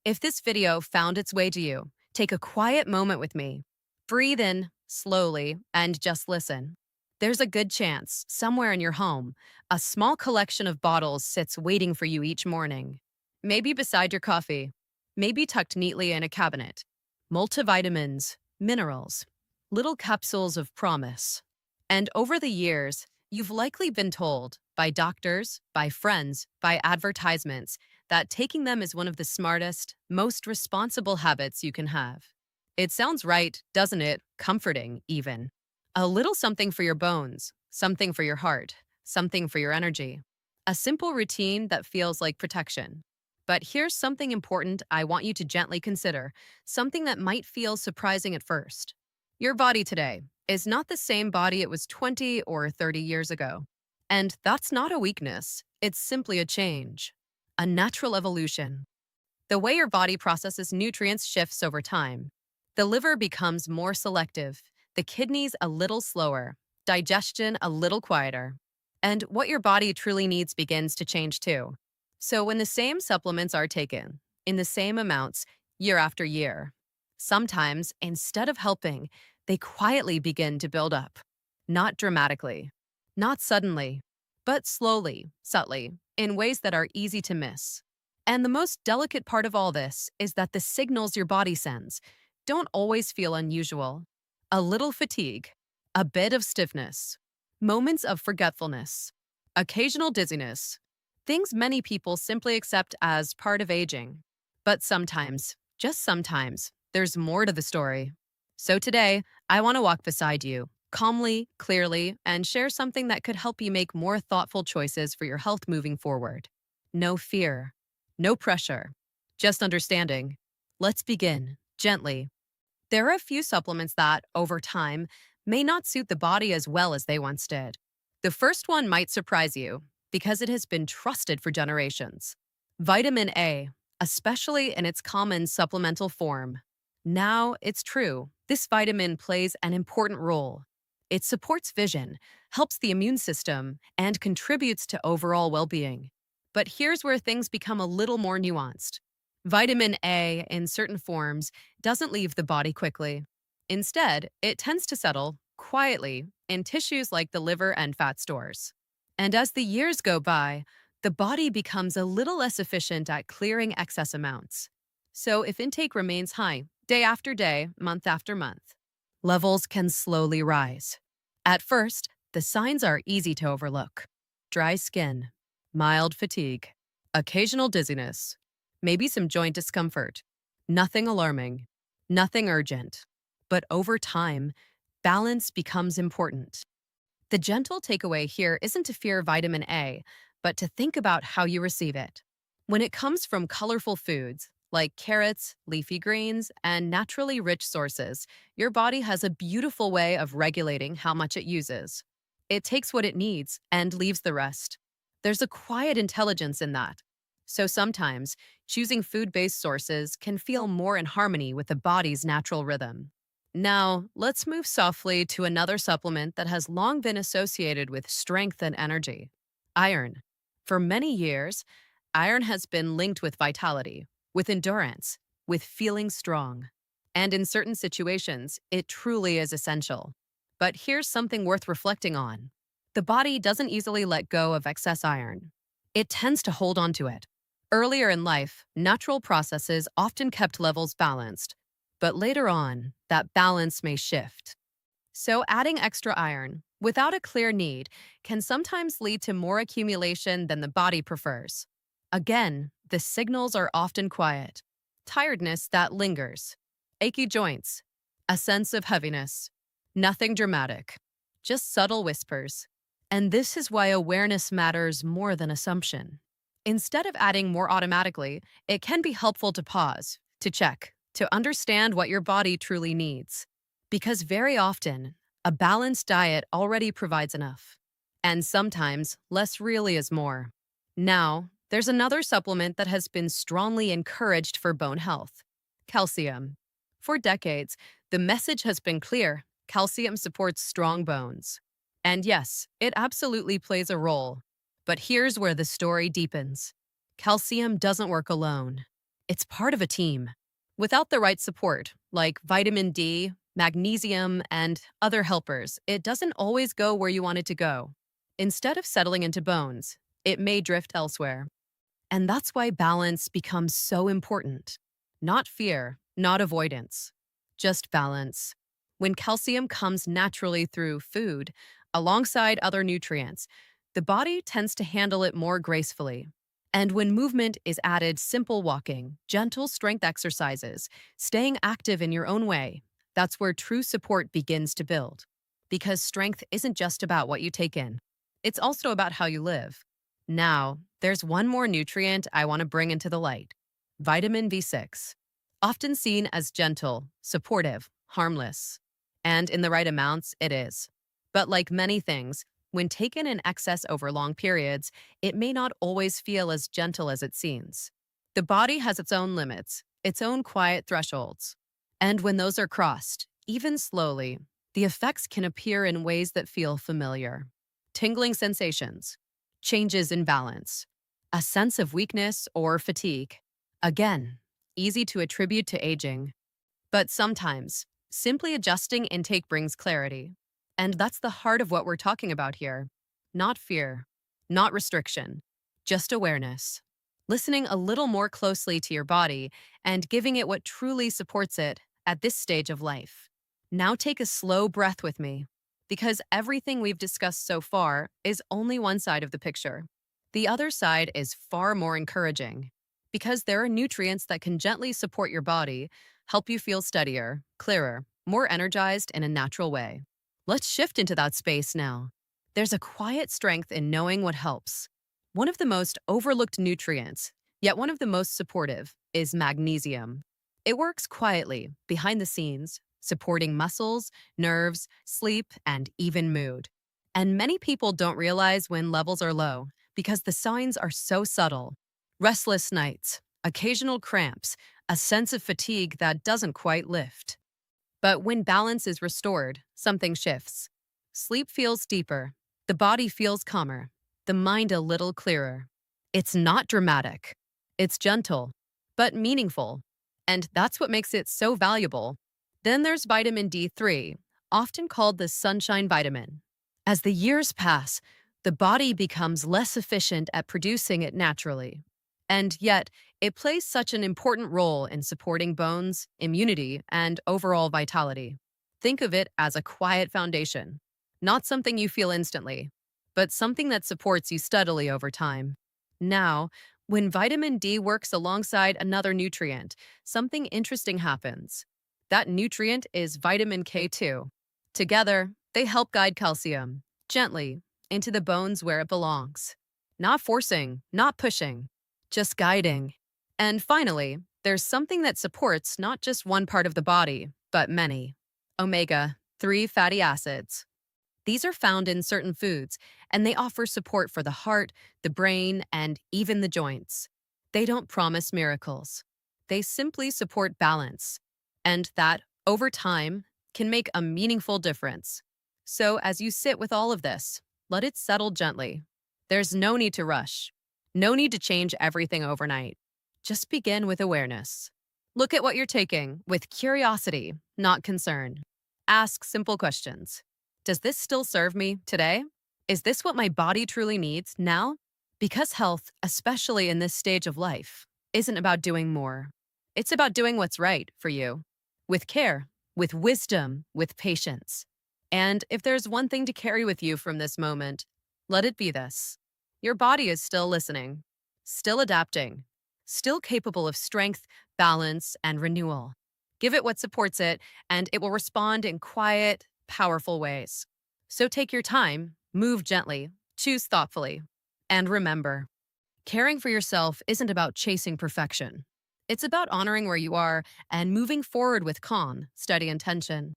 If this video found its way to you, take a quiet moment with me. Breathe in slowly and just listen. There's a good chance, somewhere in your home, a small collection of bottles sits waiting for you each morning. Maybe beside your coffee, maybe tucked neatly in a cabinet. Multivitamins, minerals, little capsules of promise. And over the years, you've likely been told by doctors, by friends, by advertisements that taking them is one of the smartest, most responsible habits you can have. It sounds right, doesn't it? Comforting, even. A little something for your bones, something for your heart, something for your energy. A simple routine that feels like protection. But here's something important I want you to gently consider, something that might feel surprising at first. Your body today is not the same body it was 20 or 30 years ago. And that's not a weakness, it's simply a change, a natural evolution. The way your body processes nutrients shifts over time. The liver becomes more selective, the kidneys a little slower, digestion a little quieter. And what your body truly needs begins to change too. So when the same supplements are taken, in the same amounts, year after year, sometimes instead of helping, they quietly begin to build up. Not dramatically, not suddenly, but slowly, subtly, in ways that are easy to miss. And the most delicate part of all this is that the signals your body sends don't always feel unusual. A little fatigue, a bit of stiffness, moments of forgetfulness, occasional dizziness, things many people simply accept as part of aging. But sometimes, just sometimes, there's more to the story. So today, I want to walk beside you, calmly, clearly, and share something that could help you make more thoughtful choices for your health moving forward. No fear, no pressure, just understanding. Let's begin, gently. There are a few supplements that, over time, may not suit the body as well as they once did. The first one might surprise you because it has been trusted for generations. Vitamin A, especially in its common supplemental form. Now, it's true, this vitamin plays an important role. It supports vision, helps the immune system, and contributes to overall well being. But here's where things become a little more nuanced. Vitamin A, in certain forms, doesn't leave the body quickly. Instead, it tends to settle quietly in tissues like the liver and fat stores. And as the years go by, the body becomes a little less efficient at clearing excess amounts. So if intake remains high, day after day, month after month, levels can slowly rise. At first, the signs are easy to overlook: dry skin, mild fatigue, occasional dizziness, maybe some joint discomfort. Nothing alarming, nothing urgent. But over time, balance becomes important. The gentle takeaway here isn't to fear vitamin A, but to think about how you receive it. When it comes from colorful foods, like carrots, leafy greens, and naturally rich sources, your body has a beautiful way of regulating how much it uses. It takes what it needs and leaves the rest. There's a quiet intelligence in that. So sometimes, choosing food based sources can feel more in harmony with the body's natural rhythm. Now, let's move softly to another supplement that has long been associated with strength and energy: iron. For many years, iron has been linked with vitality, with endurance, with feeling strong. And in certain situations, it truly is essential. But here's something worth reflecting on: the body doesn't easily let go of excess iron, it tends to hold on to it. Earlier in life, natural processes often kept levels balanced, but later on, that balance may shift. So, adding extra iron without a clear need can sometimes lead to more accumulation than the body prefers. Again, the signals are often quiet: tiredness that lingers, achy joints, a sense of heaviness. Nothing dramatic, just subtle whispers. And this is why awareness matters more than assumption. Instead of adding more automatically, it can be helpful to pause, to check, to understand what your body truly needs. Because very often, a balanced diet already provides enough. And sometimes, less really is more. Now, there's another supplement that has been strongly encouraged for bone health: calcium. For decades, the message has been clear: calcium supports strong bones. And yes, it absolutely plays a role. But here's where the story deepens: calcium doesn't work alone. It's part of a team. Without the right support, like vitamin D, magnesium, and other helpers, it doesn't always go where you want it to go. Instead of settling into bones, it may drift elsewhere. And that's why balance becomes so important. Not fear, not avoidance, just balance. When calcium comes naturally through food, alongside other nutrients, the body tends to handle it more gracefully. And when movement is added, simple walking, gentle strength exercises, staying active in your own way, that's where true support begins to build. Because strength isn't just about what you take in, it's also about how you live. Now, there's one more nutrient I want to bring into the light: vitamin B6. Often seen as gentle, supportive, harmless. And in the right amounts, it is. But like many things, when taken in excess over long periods, it may not always feel as gentle as it seems. The body has its own limits, its own quiet thresholds. And when those are crossed, even slowly, the effects can appear in ways that feel familiar. Tingling sensations, changes in balance, a sense of weakness or fatigue. Again, easy to attribute to aging. But sometimes, simply adjusting intake brings clarity. And that's the heart of what we're talking about here. Not fear, not restriction, just awareness. Listening a little more closely to your body and giving it what truly supports it at this stage of life. Now take a slow breath with me, because everything we've discussed so far is only one side of the picture. The other side is far more encouraging, because there are nutrients that can gently support your body, help you feel steadier, clearer, more energized in a natural way. Let's shift into that space now. There's a quiet strength in knowing what helps. One of the most overlooked nutrients, yet one of the most supportive, is magnesium. It works quietly, behind the scenes, supporting muscles, nerves, sleep, and even mood. And many people don't realize when levels are low because the signs are so subtle. Restless nights, occasional cramps, a sense of fatigue that doesn't quite lift. But when balance is restored, something shifts. Sleep feels deeper, the body feels calmer, the mind a little clearer. It's not dramatic, it's gentle, but meaningful. And that's what makes it so valuable. Then there's vitamin D3, often called the sunshine vitamin. As the years pass, the body becomes less efficient at producing it naturally. And yet, it plays such an important role in supporting bones, immunity, and overall vitality. Think of it as a quiet foundation, not something you feel instantly, but something that supports you steadily over time. Now, when vitamin D works alongside another nutrient, something interesting happens. That nutrient is vitamin K2. Together, they help guide calcium, gently, into the bones where it belongs. Not forcing, not pushing, just guiding. And finally, there's something that supports not just one part of the body, but many: omega-3 fatty acids. These are found in certain foods, and they offer support for the heart, the brain, and even the joints. They don't promise miracles. They simply support balance, and that, over time, can make a meaningful difference. So, as you sit with all of this, let it settle gently. There's no need to rush, no need to change everything overnight. Just begin with awareness. Look at what you're taking with curiosity, not concern. Ask simple questions. Does this still serve me today? Is this what my body truly needs now? Because health, especially in this stage of life, isn't about doing more. It's about doing what's right for you, with care, with wisdom, with patience. And if there's one thing to carry with you from this moment, let it be this: your body is still listening, still adapting, still capable of strength, balance, and renewal. Give it what supports it, and it will respond in quiet, powerful ways. So take your time, move gently, choose thoughtfully. And remember, caring for yourself isn't about chasing perfection. It's about honoring where you are and moving forward with calm, steady intention.